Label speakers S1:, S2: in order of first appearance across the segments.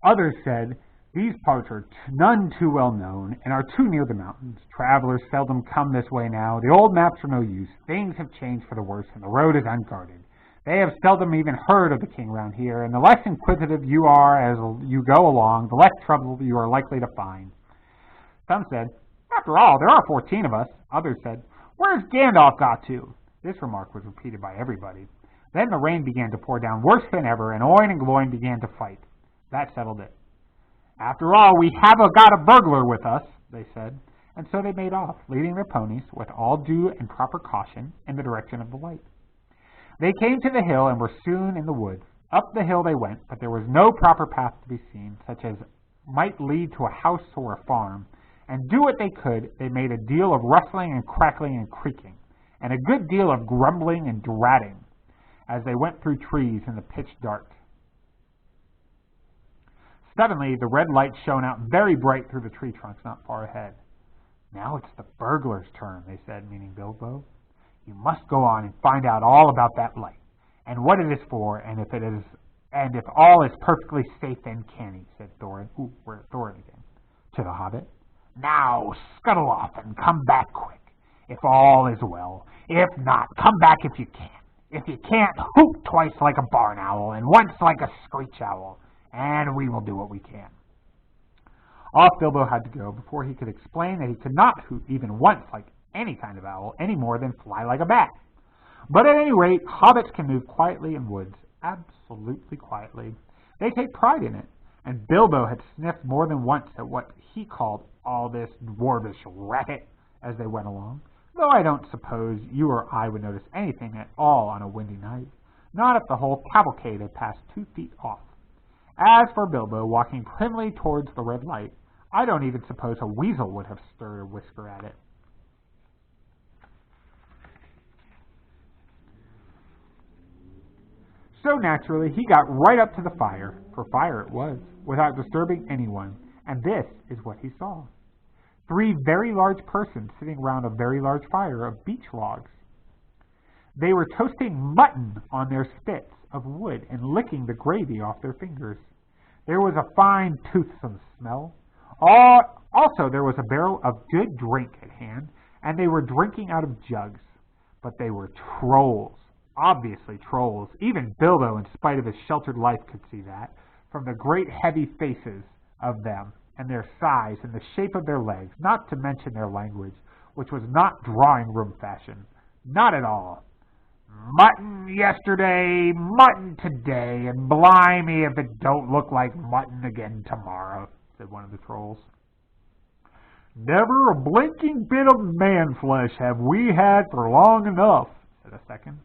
S1: Others said, "These parts are none too well known and are too near the mountains. Travelers seldom come this way now. The old maps are no use. Things have changed for the worse, and the road is unguarded. They have seldom even heard of the king round here, and the less inquisitive you are as you go along, the less trouble you are likely to find." Some said, "After all, there are 14 of us." Others said, "Where's Gandalf got to?" This remark was repeated by everybody. Then the rain began to pour down worse than ever, and Oin and Gloin began to fight. That settled it. "After all, we have got a burglar with us," they said, and so they made off, leading their ponies, with all due and proper caution, in the direction of the light. They came to the hill and were soon in the woods. Up the hill they went, but there was no proper path to be seen, such as might lead to a house or a farm, and do what they could, they made a deal of rustling and crackling and creaking, and a good deal of grumbling and dratting, as they went through trees in the pitch dark. Suddenly, the red light shone out very bright through the tree trunks not far ahead. "Now it's the burglar's turn," they said, meaning Bilbo. "You must go on and find out all about that light, and what it is for, and if all is perfectly safe and canny," said Thorin. We're at Thorin again. To the Hobbit. "Now scuttle off and come back quick, if all is well. If not, come back if you can. If you can't, hoot twice like a barn owl, and once like a screech owl, and we will do what we can." Off Bilbo had to go before he could explain that he could not hoot even once like any kind of owl, any more than fly like a bat. But at any rate, hobbits can move quietly in woods, absolutely quietly. They take pride in it, and Bilbo had sniffed more than once at what he called all this dwarvish racket as they went along, though I don't suppose you or I would notice anything at all on a windy night, not if the whole cavalcade had passed 2 feet off. As for Bilbo walking primly towards the red light, I don't even suppose a weasel would have stirred a whisker at it. So naturally, he got right up to the fire, for fire it was, without disturbing anyone, and this is what he saw. 3 very large persons sitting round a very large fire of beech logs. They were toasting mutton on their spits of wood and licking the gravy off their fingers. There was a fine toothsome smell. Also, there was a barrel of good drink at hand, and they were drinking out of jugs. But they were trolls. Obviously trolls. Even Bilbo, in spite of his sheltered life, could see that, from the great heavy faces of them, and their size, and the shape of their legs, not to mention their language, which was not drawing-room fashion. Not at all. "Mutton yesterday, mutton today, and blimey if it don't look like mutton again tomorrow," said one of the trolls. "Never a blinking bit of man-flesh have we had for long enough," said a second.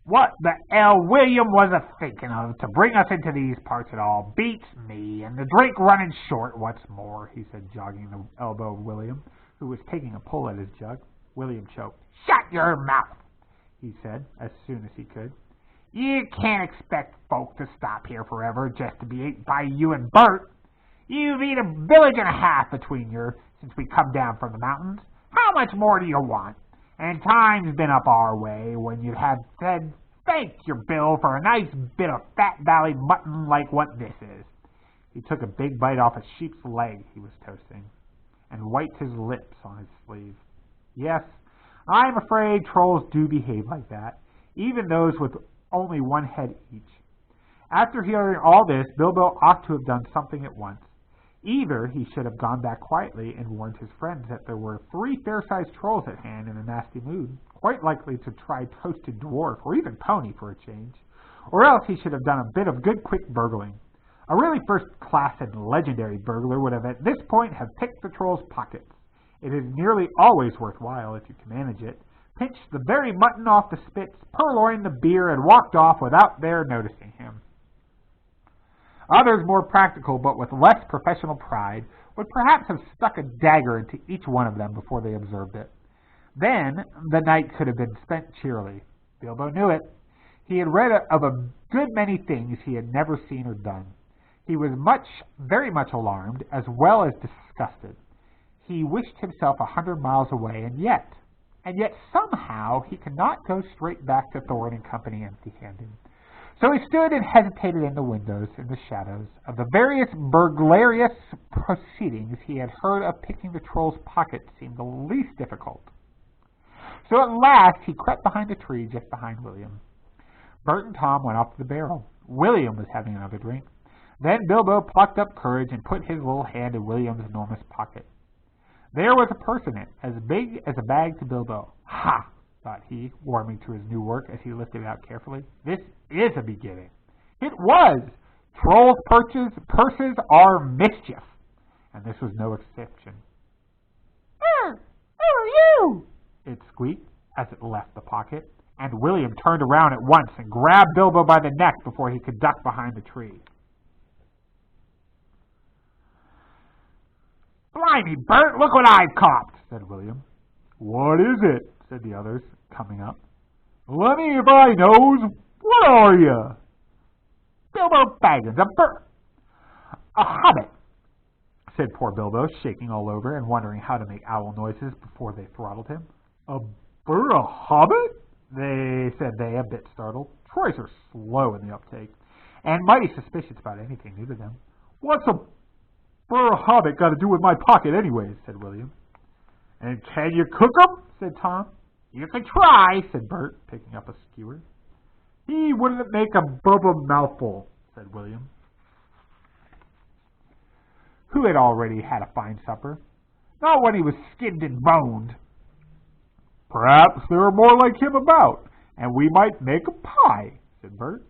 S1: "What the 'ell William was a-thinking of to bring us into these parts at all, beats me, and the drink running short, what's more," he said, jogging the elbow of William, who was taking a pull at his jug. William choked. "Shut your mouth," he said, as soon as he could. "You can't expect folk to stop here forever just to be ate by you and Bert. You've eat a village and a half between you since we come down from the mountains. How much more do you want? And time's been up our way when you'd have said, 'Thank your Bill for a nice bit of Fat Valley mutton like what this is.'" He took a big bite off a sheep's leg he was toasting, and wiped his lips on his sleeve. Yes, I'm afraid trolls do behave like that, even those with only 1 head each. After hearing all this, Bilbo ought to have done something at once. Either he should have gone back quietly and warned his friends that there were 3 fair-sized trolls at hand in a nasty mood, quite likely to try toasted dwarf or even pony for a change, or else he should have done a bit of good quick burgling. A really first-class and legendary burglar would have at this point have picked the troll's pockets. It is nearly always worthwhile, if you can manage it, pinched the very mutton off the spits, purloined the beer, and walked off without their noticing him. Others, more practical but with less professional pride, would perhaps have stuck a dagger into each one of them before they observed it. Then the night could have been spent cheerily. Bilbo knew it. He had read of a good many things he had never seen or done. He was very much alarmed, as well as disgusted. He wished himself 100 miles away, and yet somehow he could not go straight back to Thorin and Company empty-handed. So he stood and hesitated in the windows, in the shadows. Of the various burglarious proceedings he had heard of, picking the troll's pocket seemed the least difficult. So at last he crept behind a tree just behind William. Bert and Tom went off to the barrel. William was having another drink. Then Bilbo plucked up courage and put his little hand in William's enormous pocket. There was a purse in it, as big as a bag to Bilbo. Ha! Thought he, warming to his new work as he lifted it out carefully. This is a beginning. It was! Trolls' purses are mischief. And this was no exception. Who are you? It squeaked as it left the pocket, and William turned around at once and grabbed Bilbo by the neck before he could duck behind the tree. Blimey, Bert, look what I've caught, said William. What is it? Said the others, coming up. Let me if I knows. What are you? Bilbo Baggins, a hobbit, said poor Bilbo, shaking all over and wondering how to make owl noises before they throttled him. A hobbit? They said they, a bit startled. Troys are slow in the uptake, and mighty suspicious about anything new to them. What's a hobbit got to do with my pocket anyways, said William. And can you cook 'em? Said Tom. You can try, said Bert, picking up a skewer. He wouldn't make a bubba mouthful, said William, who had already had a fine supper. Not when he was skinned and boned. Perhaps there are more like him about, and we might make a pie, said Bert.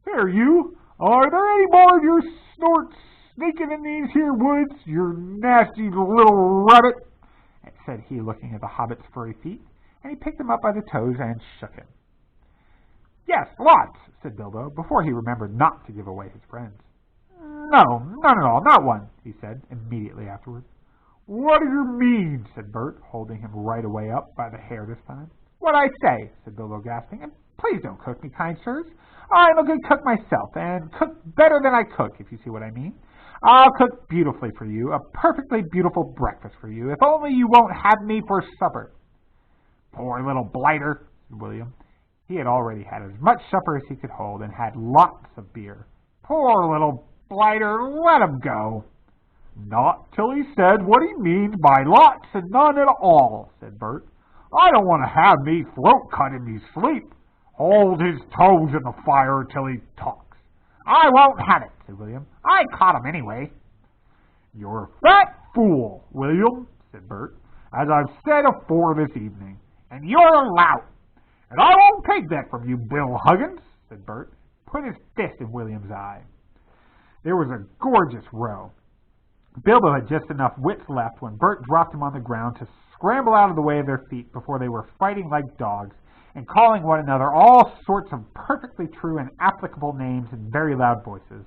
S1: Here, you, are there any more of your snorts sneaking in these here woods, you nasty little rabbit? Said he, looking at the hobbit's furry feet, and he picked him up by the toes and shook him. Yes, lots, said Bilbo, before he remembered not to give away his friends. No, none at all, not one, he said, immediately afterwards. What do you mean, said Bert, holding him right away up by the hair this time. What I say, said Bilbo, gasping, and please don't cook me, kind sirs. I'm a good cook myself, and cook better than I cook, if you see what I mean. I'll cook beautifully for you, a perfectly beautiful breakfast for you, if only you won't have me for supper. Poor little blighter, said William. He had already had as much supper as he could hold, and had lots of beer. Poor little blighter, let him go. Not till he said what he means by lots and none at all, said Bert. I don't want to have me throat cut in me sleep. Hold his toes in the fire till he talks. I won't have it, said William. I caught him anyway. You're a fat fool, William, said Bert, as I've said afore this evening, and you're a lout. And I won't take that from you, Bill Huggins, said Bert, put his fist in William's eye. There was a gorgeous row. Bilbo had just enough wits left when Bert dropped him on the ground to scramble out of the way of their feet before they were fighting like dogs and calling one another all sorts of perfectly true and applicable names in very loud voices.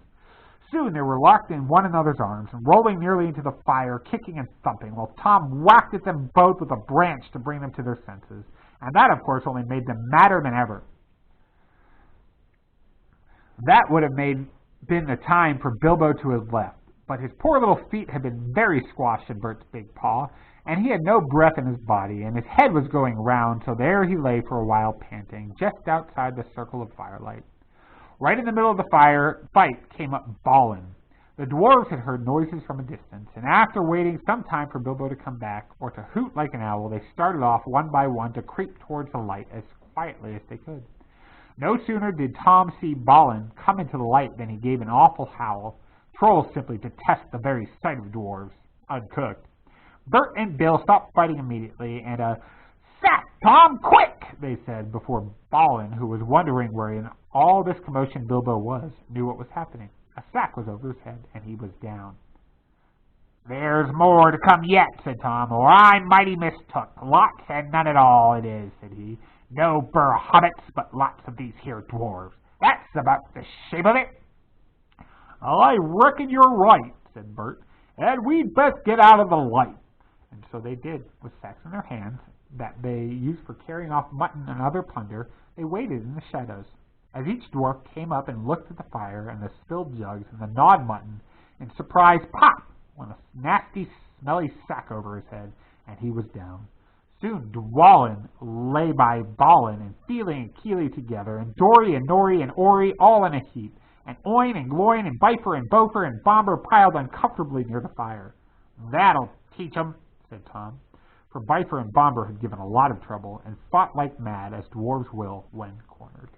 S1: Soon they were locked in one another's arms and rolling nearly into the fire, kicking and thumping, while Tom whacked at them both with a branch to bring them to their senses. And that, of course, only made them madder than ever. That would have been the time for Bilbo to have left, but his poor little feet had been very squashed in Bert's big paw, and he had no breath in his body, and his head was going round, so there he lay for a while panting, just outside the circle of firelight. Right in the middle of the fight came up Balin. The dwarves had heard noises from a distance, and after waiting some time for Bilbo to come back, or to hoot like an owl, they started off one by one to creep towards the light as quietly as they could. No sooner did Tom see Balin come into the light than he gave an awful howl. Trolls simply detest the very sight of dwarves, uncooked. Bert and Bill stopped fighting immediately, and "Sack, Tom, quick!" they said, before Balin, who was wondering where in all this commotion Bilbo was, knew what was happening. A sack was over his head, and he was down. "There's more to come yet," said Tom, "or I'm mighty mistook. Lots and none at all it is," said he. "No burr hobbits, but lots of these here dwarves. That's about the shape of it." "I reckon you're right," said Bert, "and we'd best get out of the light." And so they did. With sacks in their hands that they used for carrying off mutton and other plunder, they waited in the shadows. As each dwarf came up and looked at the fire and the spilled jugs and the gnawed mutton, in surprise, pop, went a nasty, smelly sack over his head, and he was down. Soon Dwalin lay by Balin, and Feely and Keely together, and Dory and Nori and Ori all in a heap, and Oin and Gloin and Viper and Bofer and Bomber piled uncomfortably near the fire. "That'll teach 'em," said Tom, for Viper and Bomber had given a lot of trouble and fought like mad, as dwarves will when cornered.